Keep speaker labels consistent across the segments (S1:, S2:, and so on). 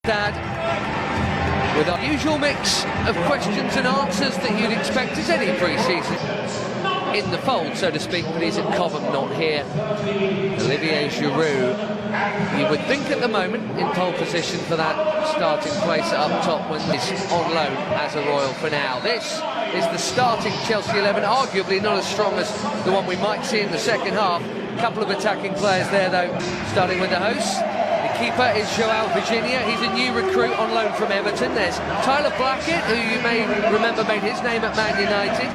S1: Dad, with our usual mix of questions and answers that you'd expect as any pre-season in the fold, so to speak, but he's at Cobham, not here. Olivier Giroud, you would think at the moment in pole position for that starting place up top when he's on loan as a Royal for now. This is the starting Chelsea 11, arguably not as strong as the one we might see in the second half. A couple of attacking players there though, starting with the hosts. The keeper is Joao Virginia. He's a new recruit on loan from Everton. There's Tyler Blackett, who you may remember made his name at Man United.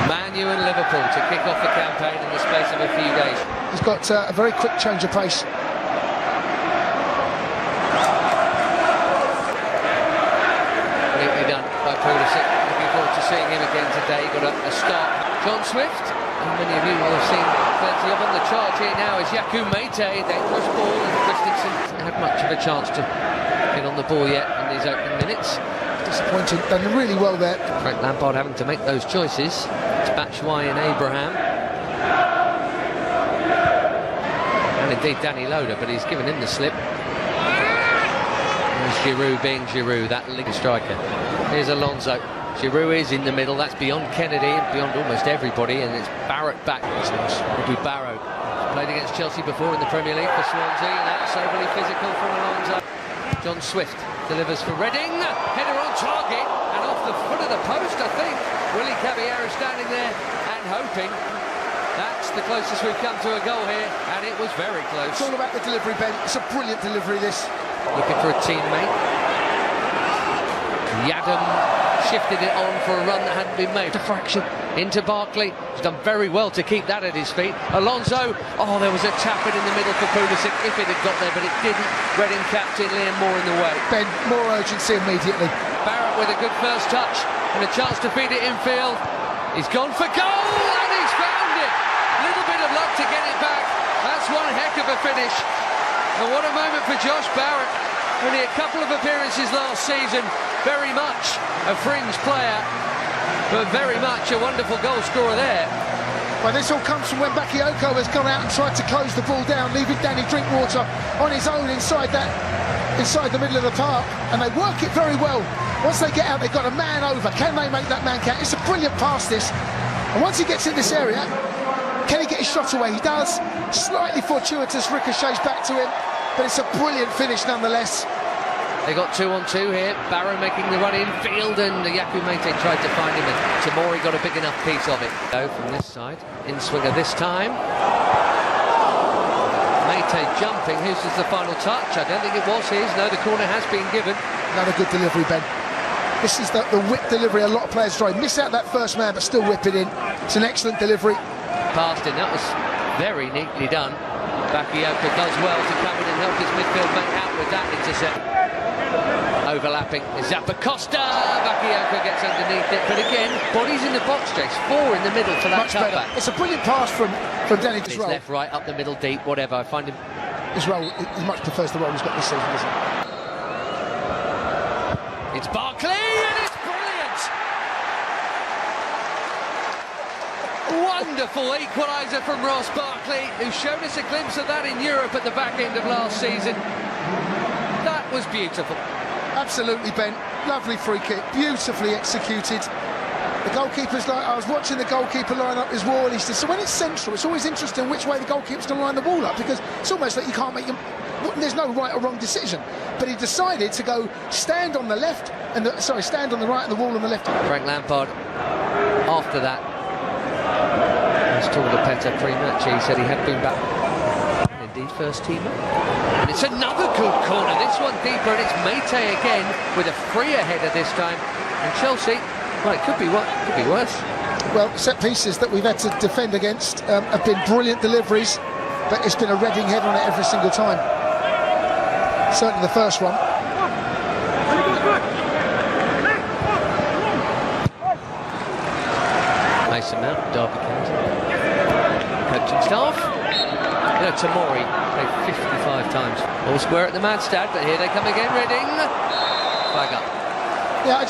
S1: Man U and Liverpool to kick off the campaign in the space of a few days.
S2: He's got a very quick change of pace.
S1: Neatly done by Pulisic. Looking forward to seeing him again today. Got a start. John Swift, and many of you will have seen plenty of on the chart here now, is Yaku Meite. Dangerous ball, and Christensen hasn't had much of a chance to get on the ball yet in these opening minutes.
S2: Disappointing, done really well there.
S1: Frank Lampard having to make those choices. It's Batshuayi and Abraham. And indeed Danny Loader, but he's given him the slip. There's Giroud being Giroud, that league striker. Here's Alonso. Giroud is in the middle, that's beyond Kennedy and beyond almost everybody, and it's Barrett back. It'll be Barrow. Played against Chelsea before in the Premier League for Swansea, and that's overly physical from Alonso. John Swift delivers for Reading. Header on target and off the foot of the post, I think. Willy Caballero standing there and hoping. That's the closest we've come to a goal here, and it was very close.
S2: It's all about the delivery, Ben. It's a brilliant delivery, this.
S1: Looking for a teammate. Yadam shifted it on for a run that hadn't been made. Defraction into Barkley. He's done very well to keep that at his feet. Alonso. Oh, there was a tap in the middle for Pulisic if it had got there, but it didn't. Reading captain Liam Moore in the way.
S2: Ben, more urgency immediately.
S1: Barrett with a good first touch and a chance to feed it infield. He's gone for goal and he's found it. A little bit of luck to get it back. That's one heck of a finish. And what a moment for Josh Barrett. Only a couple of appearances last season. Very much a fringe player, but very much a wonderful goal scorer there.
S2: Well, this all comes from when Bakayoko has gone out and tried to close the ball down, leaving Danny Drinkwater on his own inside the middle of the park, and they work it very well. Once they get out, they've got a man over. Can they make that man count? It's a brilliant pass, this. And once he gets in this area, can he get his shot away? He does. Slightly fortuitous ricochets back to him, but it's a brilliant finish nonetheless.
S1: They got 2-on-2 here. Barrow making the run in field, and Yaku Meite tried to find him, and Tamori got a big enough piece of it. Go from this side, in swinger this time. Meite jumping. Who's the final touch? I don't think it was his. No, the corner has been given.
S2: Another good delivery, Ben. This is the whip delivery. A lot of players try. Miss out that first man, but still whip it in. It's an excellent delivery.
S1: Past him. That was very neatly done. Bakayoko does well to come in and help his midfield mate out with that intercept. Overlapping is Zappacosta. Bakayoko gets underneath it, but again, bodies in the box, Chase. 4 in the middle for that cutback.
S2: It's a brilliant pass from Danny.
S1: It's left, right, up the middle, deep, whatever. I find him.
S2: His role, he much prefers the role he's got this season, doesn't he?
S1: It's Barkley, and it's brilliant! Wonderful equaliser from Ross Barkley, who showed us a glimpse of that in Europe at the back end of last season. That was beautiful.
S2: Absolutely, Ben. Lovely free kick, beautifully executed. The goalkeeper's like, I was watching the goalkeeper line up his wall. He said, so when it's central, it's always interesting which way the goalkeeper's going to line the ball up, because it's almost like you can't make there's no right or wrong decision. But he decided to go stand on the left and stand on the right and the wall on the left.
S1: Frank Lampard, after that, was told to Peta pre-match. He said he had been back. Indeed, first teamer. And it's another good corner. This one deeper, and it's Meite again with a freer header this time. And Chelsea, well, it could be worse. Well,
S2: set pieces that we've had to defend against have been brilliant deliveries, but it's been a Reading head on it every single time. Certainly the first one.
S1: Mason Mount, Derby County. Coaching staff. You know, Tamori played 55 times. All square at the Madstad, but here they come again, Reading. Flag up.
S2: Yeah,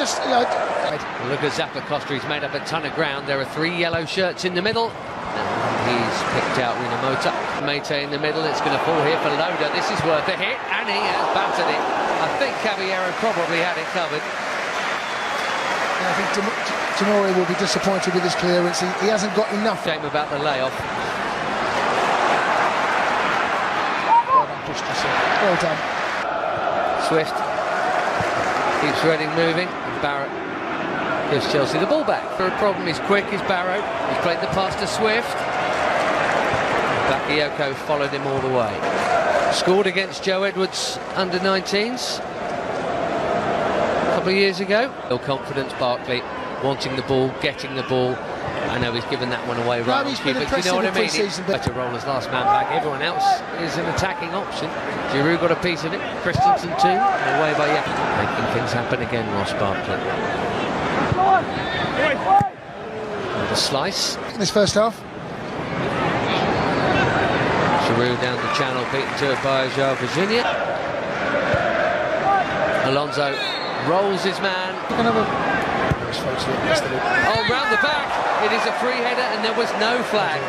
S1: Look at Zappacosta, he's made up a ton of ground. There are 3 yellow shirts in the middle. He's picked out Rinamota. Meite in the middle, it's going to fall here for Loader. This is worth a hit, and he has at it. I think Caballero probably had it covered.
S2: I think Tomori will be disappointed with his clearance. He hasn't got enough.
S1: Shame about the layoff.
S2: Well done.
S1: Swift keeps Reading moving, and Barrett gives Chelsea the ball back. The problem is quick, is Barrow. He's played the pass to Swift. Bakayoko followed him all the way. Scored against Joe Edwards under 19s a couple of years ago. Real confidence, Barkley wanting the ball, getting the ball. I know he's given that one away right on cue, but you know what I mean? Better roll as last man back. Everyone else is an attacking option. Giroud got a piece of it. Christensen too. Away by Yep. Making things happen again, Ross Barkley. And a slice.
S2: In this first half.
S1: Giroud down the channel, beaten to it by João Virginia. Alonso rolls his man. Oh, round the back. It is a free header and there was no flag.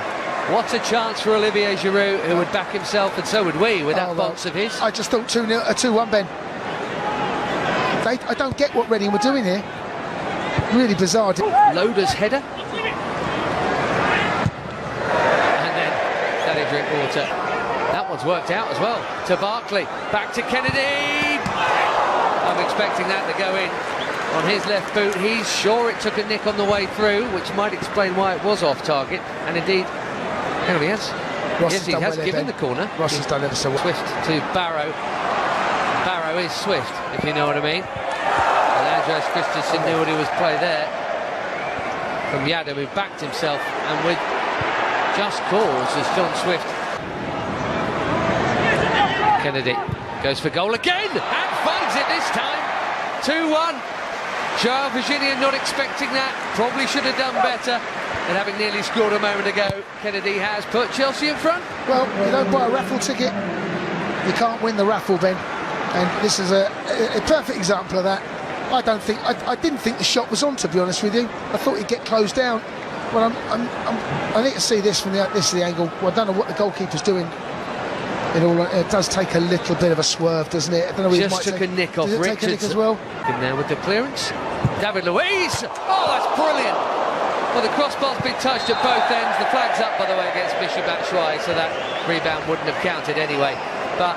S1: What a chance for Olivier Giroud, who would back himself, and so would we, with that box of his.
S2: I just thought 2-1, Ben. I don't get what Reading were doing here. Really bizarre.
S1: Loader's header. And then Danny Drinkwater. That one's worked out as well. To Barkley. Back to Kennedy. I'm expecting that to go in. On his left boot, he's sure it took a nick on the way through, which might explain why it was off target. And indeed, hang on, he has. Yes, he has given the corner.
S2: Ross has done ever so well.
S1: Swift to Barrow. Barrow is Swift, if you know what I mean. And Andreas Christensen knew what he was play there. From Yadam, who backed himself, and with just cause as John Swift. Kennedy goes for goal again, and finds it this time. 2-1. João Virginia not expecting that, probably should have done better, and having nearly scored a moment ago, Kennedy has put Chelsea in front.
S2: Well, you don't buy a raffle ticket, you can't win the raffle, Ben, and this is a perfect example of that. I didn't think the shot was on, to be honest with you. I thought he'd get closed down, but I need to see this from the angle. Well, I don't know what the goalkeeper's doing. It does take a little bit of a swerve, doesn't it? I don't know.
S1: Just took a nick off Richards.
S2: Take a nick as well.
S1: In there with the clearance. David Luiz. Oh, that's brilliant. Well, the crossbar's been touched at both ends. The flag's up, by the way, against Michy Batshuayi, so that rebound wouldn't have counted anyway. But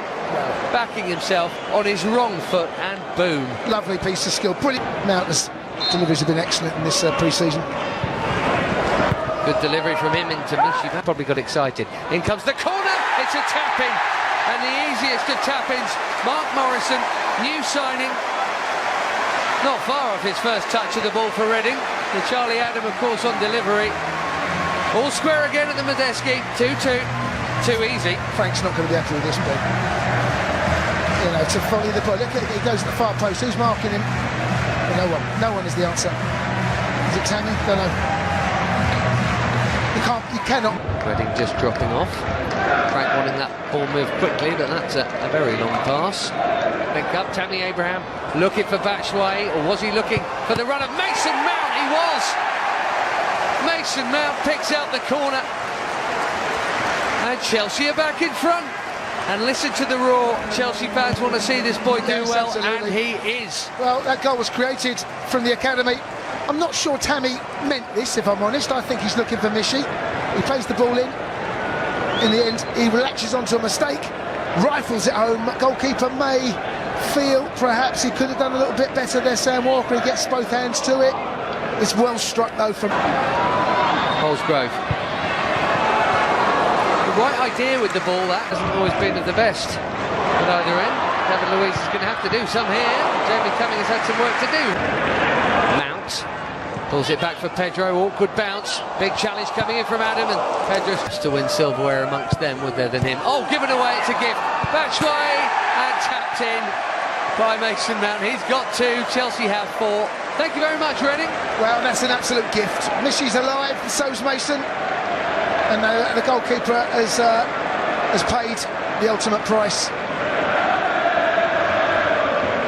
S1: backing himself on his wrong foot, and boom.
S2: Lovely piece of skill. Brilliant. Mountain's deliveries have been excellent in this pre-season.
S1: Good delivery from him into Michy. Probably got excited. In comes the corner. It's a tap-in, and the easiest of tap-ins. Mark Morrison, new signing, not far off his first touch of the ball for Reading. The Charlie Adam, of course, on delivery. All square again at the Medeski. 2-2. Too easy.
S2: Frank's not going to be happy with this, but you know, to volley the ball. Look at it, he goes to the far post. Who's marking him? Well, no one. No one is the answer. Is it Tammy? Don't know. You cannot.
S1: Reading just dropping off. Frank wanting that ball move quickly, but that's a very long pass. Link up, Tammy Abraham looking for Batshuayi, or was he looking for the run of Mason Mount? He was! Mason Mount picks out the corner. And Chelsea are back in front. And listen to the roar. Chelsea fans want to see this boy do well, absolutely. And he is.
S2: Well, that goal was created from the academy. I'm not sure Tammy meant this, if I'm honest. I think he's looking for Michy. He plays the ball in. In the end, he relaxes onto a mistake, rifles it home. Goalkeeper may feel perhaps he could have done a little bit better there, Sam Walker. He gets both hands to it. It's well struck, though, from
S1: Holsgrove. The right idea with the ball, that hasn't always been of the best at either end. David Luiz is going to have to do some here. Jamie Cumming has had some work to do. Mount pulls it back for Pedro, awkward bounce. Big challenge coming in from Adam, and Pedro to win silverware amongst them, would there than him. Oh, given away, it's a gift. Batshuayi, and tapped in by Mason Mount. He's got two, Chelsea have four. Thank you very much, Reading.
S2: Well, that's an absolute gift. Michy's alive, and so's Mason. And the goalkeeper has paid the ultimate price.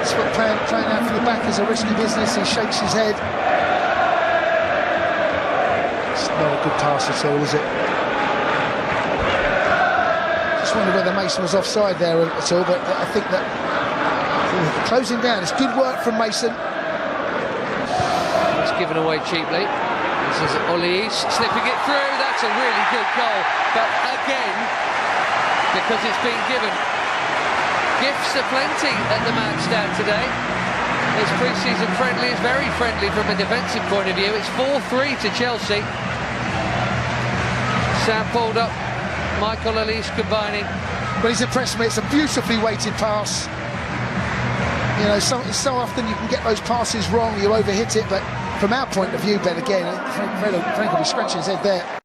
S2: It's what playing out for the back is a risky business. He shakes his head. It's not a good pass at all, is it? Just wonder whether Mason was offside there at all, but I think that Closing down. It's good work from Mason.
S1: It's given away cheaply. This is Ollie's slipping it through. That's a really good goal. But again, because it's been given, gifts aplenty at the match stand today. This pre-season friendly is very friendly from a defensive point of view. It's 4-3 to Chelsea. Sam pulled up, Michael Elise combining.
S2: Well, he's impressed me. It's a beautifully weighted pass. You know, so often you can get those passes wrong, you overhit it, but from our point of view, Ben, again, Frank will be scratching his head there.